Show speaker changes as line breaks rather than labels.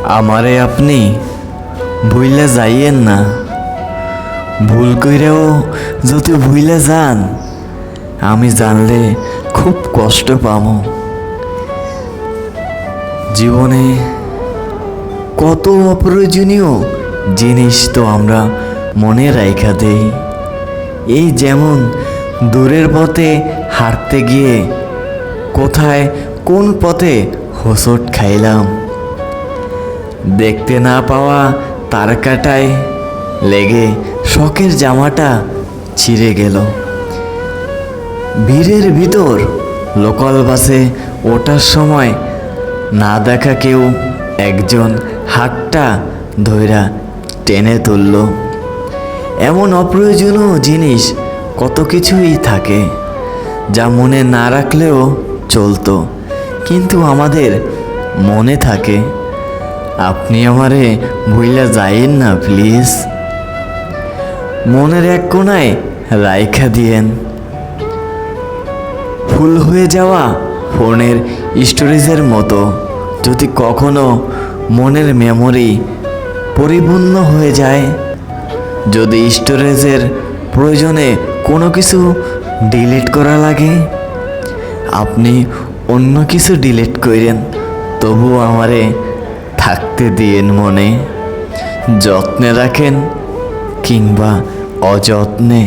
আমারে আপনি ভুইলা যাইয়েন না। ভুল কইরেও যদি ভুইলা যান, আমি জানলে খুব কষ্ট পাবো। জীবনে কত অপ্রয়োজনীয় জিনিস তো আমরা মনে রাইখা দেই। এই যেমন দূরের পথে হাঁটতে গিয়ে কোথায় কোন পথে হোঁচট খাইলাম, দেখতে না পাওয়া তার কাটায় লেগে শখের জামাটা ছিঁড়ে গেল, ভিড়ের ভিতর লোকাল বাসে ওঠার সময় না দেখা কেউ একজন হাতটা ধইরা টেনে তুলল। এমন অপ্রয়োজনীয় জিনিস কত কিছুই থাকে যা মনে না রাখলেও চলতো, কিন্তু আমাদের মনে থাকে। আপনি আমারে ভুইলা যাইয়েন না প্লিজ। মনের এক কোণায় রাইখা দিয়েন। ফুল হয়ে যাওয়া ফোনের স্টোরেজের মতো যদি কখনো মনের মেমোরি পরিপূর্ণ হয়ে যায়, যদি স্টোরেজের প্রয়োজনে কোনো কিছু ডিলিট করা লাগে, আপনি অন্য কিছু ডিলিট করেন, তবুও আমারে থাকতে দিয়েন মনে। যত্নে রাখেন কিংবা অযত্নে